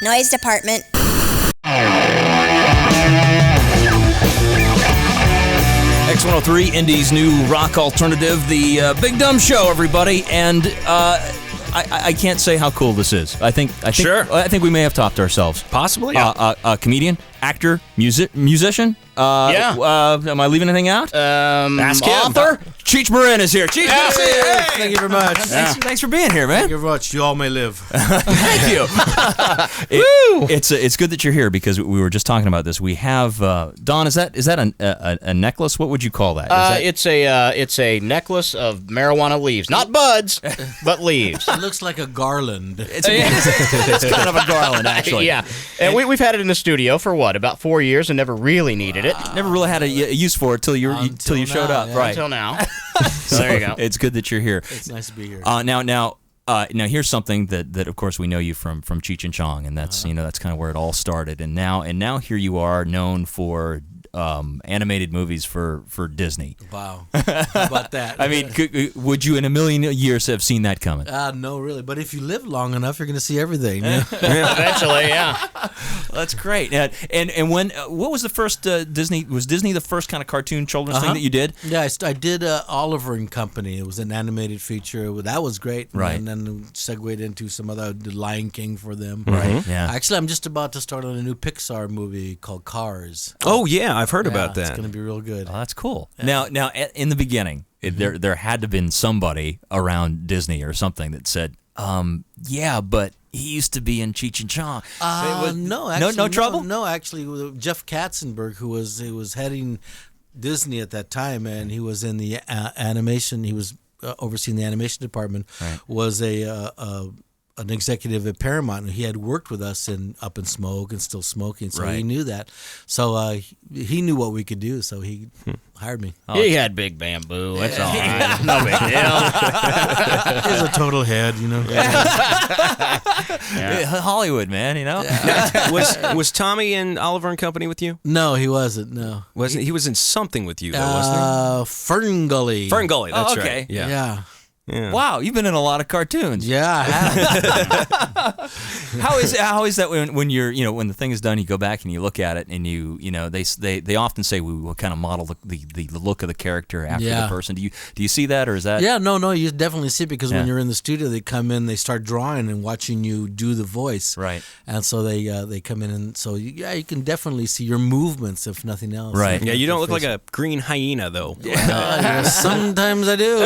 Noise department. X103, Indy's new rock alternative, the Big Dumb Show, everybody. And I can't say how cool this is. I think we may have topped ourselves. Possibly. Comedian, actor, musician. Am I leaving anything out? Ask him. Author. Cheech Marin is here. Cheech, good to see you. Hey. Thank you very much. Thanks for being here, man. Thank you very much. You all may live. Thank you. It's good that you're here because we were just talking about this. We have Don. Is that a necklace? What would you call that? It's a necklace of marijuana leaves, not buds, but leaves. It looks like a garland. It's kind of a garland, actually. Yeah, and we've had it in the studio for about 4 years and never really needed it. Never really had a use for it till you showed up, yeah. right? Until now. So there you go. It's good that you're here. It's nice to be here. Now, here's something that of course we know you from Cheech and Chong, and that's that's kind of where it all started. And now here you are, known for animated movies for Disney. Wow, how about that? I mean, would you in a million years have seen that coming? No, really. But if you live long enough, you're going to see everything. Eventually, yeah. That's great. And when what was the first Disney? Was Disney the first kind of cartoon children's thing that you did? Yeah, I did Oliver and Company. It was an animated feature. That was great. Right. And then segued into some other The Lion King for them. Right. Yeah. Actually, I'm just about to start on a new Pixar movie called Cars. Oh yeah, I've heard about that. It's going to be real good. Oh, that's cool. Yeah. Now, in the beginning, there had to have been somebody around Disney or something that said, "Yeah, but he used to be in Cheech and Chong." No trouble. No, actually, Jeff Katzenberg, who was heading Disney at that time, and he was in the animation. He was overseeing the animation department. Right. Was an executive at Paramount, and he had worked with us in Up in Smoke and Still Smoking, so he knew that. So he knew what we could do, so he hired me. He had big bamboo. That's all right. No big deal. He's a total head, you know. Yeah. Hollywood, man, you know. Was Tommy in Oliver and Company with you? No, he wasn't. No, Wasn't he? Was in something with you though, wasn't he? Fern Gully. Fern Gully. That's okay. right. Yeah. Wow, you've been in a lot of cartoons. Yeah, I have. How is that when you're when the thing is done, you go back and you look at it and they often say we will kind of model the look of the character after the person. Do you see that, or is that? Yeah, no, you definitely see it because when you're in the studio, they come in, they start drawing and watching you do the voice. Right. And so they come in, and so you can definitely see your movements if nothing else. Right. Yeah, you don't look like a green hyena though. Sometimes I do.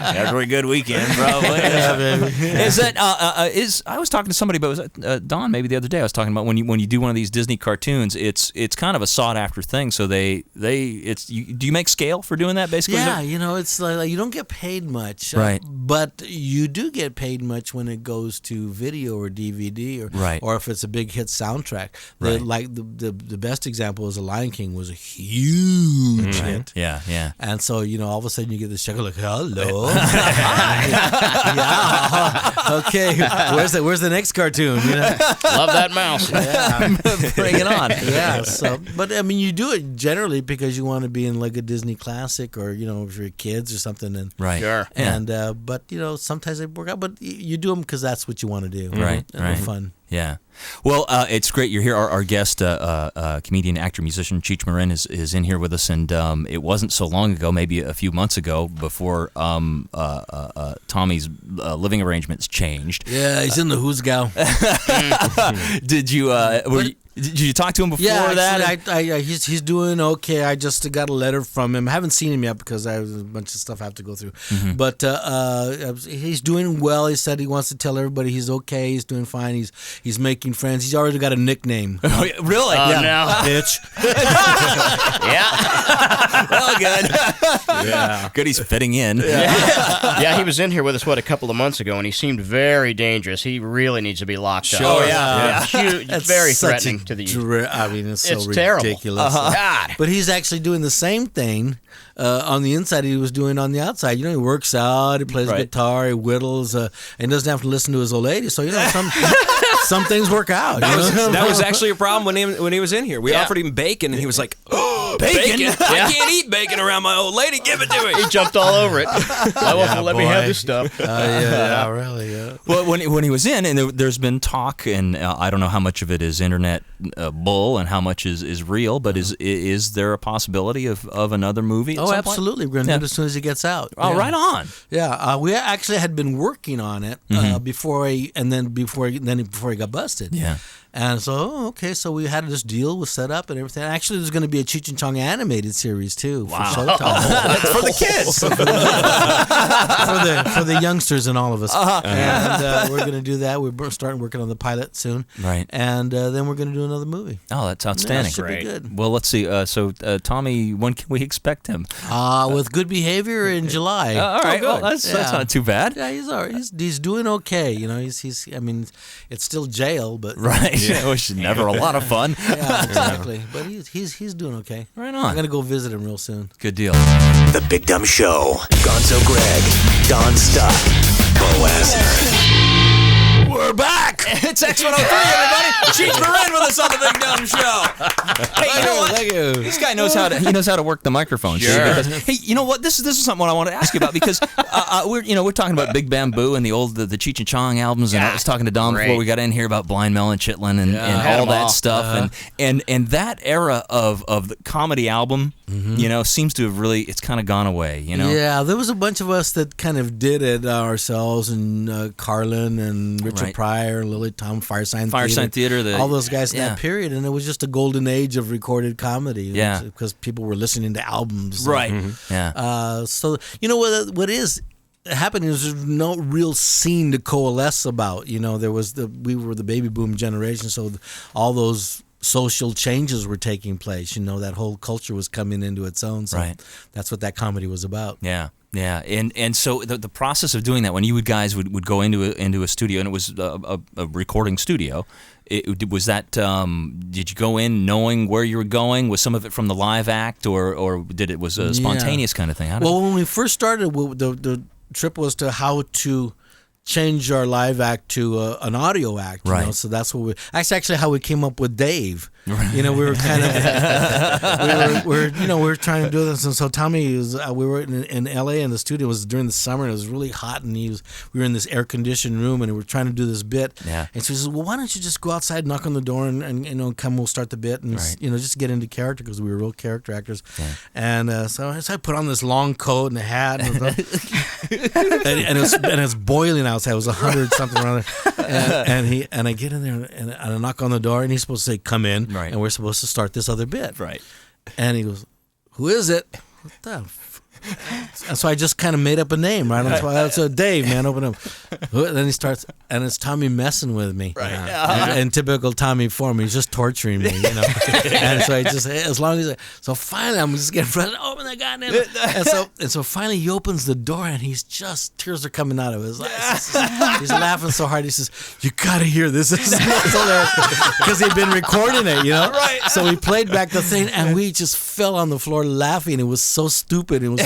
Every good weekend, probably. Yeah, baby. Is that I was talking to somebody, but it was Don maybe the other day. I was talking about when you do one of these Disney cartoons, it's kind of a sought after thing. So do you make scale for doing that basically? Yeah, it's like you don't get paid much, right? But you do get paid much when it goes to video or DVD or if it's a big hit soundtrack. The best example is The Lion King was a huge hit. Yeah. And so all of a sudden you get this check like, hello. Yeah. Okay. Where's the next cartoon? Love that mouse. Yeah. Bring it on. Yeah. So, but I mean, you do it generally because you want to be in like a Disney classic, or if you're kids or something. And right. Sure. And but sometimes they work out. But you do them because that's what you want to do. Right. And Right. they're fun. Yeah. Well, it's great you're here. Our guest, comedian, actor, musician, Cheech Marin is in here with us, and it wasn't so long ago, maybe a few months ago, before Tommy's living arrangements changed. Yeah, he's in the Who's Gal. Did you talk to him before that? Yeah, he's doing okay. I just got a letter from him. I haven't seen him yet because I have a bunch of stuff I have to go through. Mm-hmm. But he's doing well. He said he wants to tell everybody he's okay. He's doing fine. He's making friends. He's already got a nickname. Oh, yeah, really? Oh, yeah. no. Bitch. Yeah. Well, good. Yeah. Good, he's fitting in. Yeah, he was in here with us, a couple of months ago, and he seemed very dangerous. He really needs to be locked up. Sure, yeah. Huge, very threatening to the youth. I mean, it's so terrible. ridiculous. God. But he's actually doing the same thing on the inside he was doing on the outside. He works out, he plays guitar, he whittles, and doesn't have to listen to his old lady. So, some things work out. That was actually a problem when he was in here. We offered him bacon, and he was like, "Oh." Bacon? I can't eat bacon around my old lady. Give it to me. He jumped all over it. Why won't you let me have this stuff? Yeah, really. Yeah. Well, when he was in, and there's been talk, and I don't know how much of it is internet bull and how much is real, but is there a possibility of another movie? At some Absolutely. point? We're going to do it as soon as he gets out. Oh, Yeah. right on. Yeah, we actually had been working on it before he got busted. Yeah. And so, so we had this deal was set up and everything. Actually, there's going to be a Cheech and Chong animated series too for Showtime. That's for the kids. for the youngsters and all of us. And we're going to do that. We're starting working on the pilot soon. Right. And then we're going to do another movie. Oh, that's outstanding. Should be good. Well, let's see. So, Tommy, when can we expect him? With Good Behavior in July. All right. good. Well, that's not too bad. Yeah, he's all right. He's doing okay. You know, he's. I mean, it's still jail, but Right. Which is never a lot of fun. Yeah, exactly. But he's doing okay. Right on. I'm gonna go visit him real soon. Good deal. The Big Dumb Show. Gonzo Greg, Don Stuck, Bo Asner. We're back. It's X103, everybody. Cheech Marin with us on the Big Dumb Show. Hey, you know what? Thank you. This guy knows how to work the microphone. Sure. Hey, you know what? This is something I want to ask you about because we're talking about Big Bamboo and the Cheech and Chong albums, and I was talking to Don before we got in here about Blind Melon Chitlin and all that stuff, and that era of the comedy album, seems to have really it's kind of gone away. Yeah, there was a bunch of us that kind of did it ourselves, and Carlin and Richard Pryor, Lily Tom, Firesign Theater, all those guys in that period, and it was just a golden age of recorded comedy. Yeah, because people were listening to albums. Right. Yeah. So you know what is happening is there's no real scene to coalesce about. We were the baby boom generation, so all those social changes were taking place. That whole culture was coming into its own. So that's what that comedy was about. Yeah. Yeah, and so the process of doing that, when you guys would go into a studio, and it was a recording studio, was that did you go in knowing where you were going? Was some of it from the live act, or was a spontaneous kind of thing? When we first started, the trip was to how to change our live act to an audio act. So that's what actually how we came up with Dave. We were kind of we were trying to do this, and so Tommy was we were in LA, and the studio was during the summer, and it was really hot, and we were in this air conditioned room, and we were trying to do this bit. And so he says, well, why don't you just go outside, knock on the door, and come, we'll start the bit, and just get into character, because we were real character actors. And so I put on this long coat and a hat, and it's boiling outside. It was 100 something around there, and I get in there and I knock on the door, and he's supposed to say, come in. And we're supposed to start this other bit. And he goes, who is it? What the And so I just kind of made up a name, right? So Dave, man, open up. Then he starts, and it's Tommy messing with me. And typical Tommy form, he's just torturing me, And so I just, as long as so finally I'm just getting front, open the goddamn. And so finally he opens the door, and he's just, tears are coming out of his eyes. He's laughing so hard. He says, "You gotta hear this." This is hilarious, because he'd been recording it, So we played back the thing, and we just fell on the floor laughing. It was so stupid. It was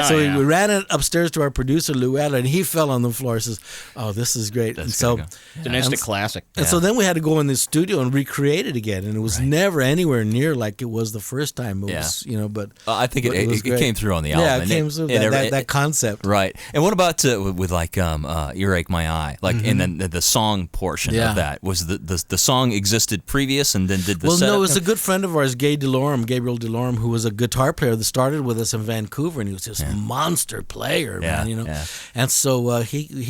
so we ran it upstairs to our producer Luella, and he fell on the floor. He says, "Oh, this is great." It's an instant classic. And so then we had to go in the studio and recreate it again, and it was never anywhere near like it was the first time. It was, but I think it came through on the album. Yeah, it came through that concept. Right. And what about with like "Earache My Eye"? Like, and then the song portion of that was the song existed previous, and then did the setup? No, it was a good friend of ours, Gabriel DeLorme, who was a guitar player that started with us in Vancouver, and he was this monster player, man. And so he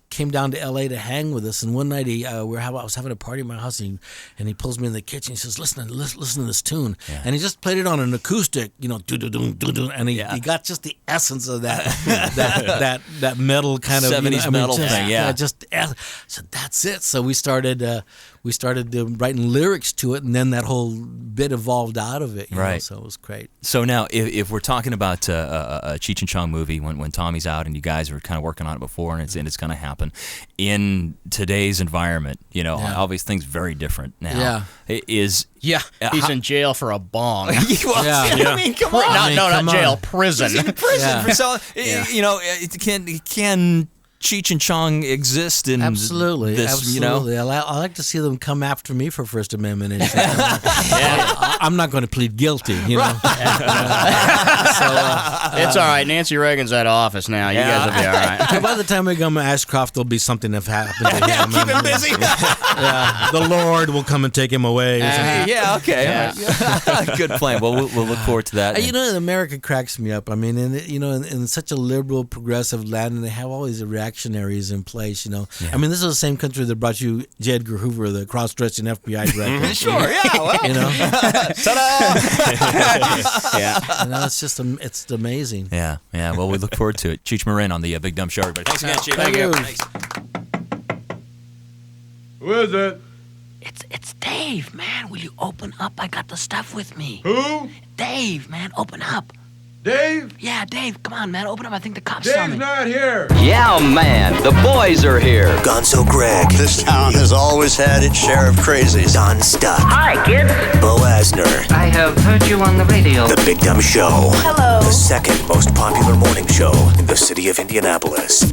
came down to LA to hang with us, and one night I was having a party at my house, and he pulls me in the kitchen. He says, listen to this tune, and he just played it on an acoustic, and he got just the essence of that metal kind of 70s metal thing, so that's it. So we started writing lyrics to it, and then that whole bit evolved out of it. So it was great. So now, if we're talking about a Cheech and Chong movie, when Tommy's out and you guys were kind of working on it before, and it's going to happen in today's environment, obviously things very different now. He's in jail for a bong. I mean, come on. Not jail, prison. He's in prison for selling. Can Cheech and Chong exist in Absolutely, this, absolutely. you know? I like to see them come after me for First Amendment issues. I'm not going to plead guilty, you know. It's all right. Nancy Reagan's out of office now. You guys will be all right. By the time we come to Ashcroft, there'll be something that happened to him. Keep him busy. The Lord will come and take him away. Yeah, okay. Good plan. Well, we'll look forward to that. You know, America cracks me up. I mean, in such a liberal, progressive land, and they have all these reactionaries in place, you know. Yeah. I mean, this is the same country that brought you J. Edgar Hoover, the cross-dressing FBI director. Sure, yeah. Well, You know, Yeah. you know, it's just it's amazing. yeah. Well, we look forward to it. Cheech Marin on the Big Dumb Show, everybody. Thanks again, Cheech. Thank you. Who is it? It's Dave, man. Will you open up? I got the stuff with me. Who? Dave, man, open up. Dave? Yeah, Dave, come on, man, open up. I think the cops saw Dave's me. not here. Yeah, man, the boys are here. Gonzo Greg, This town has always had its share of crazies. Don Stuck, Hi, kids. Bo Asner, I have heard you on the radio. The Big Dumb Show. Hello. The second most popular morning show in the city of Indianapolis.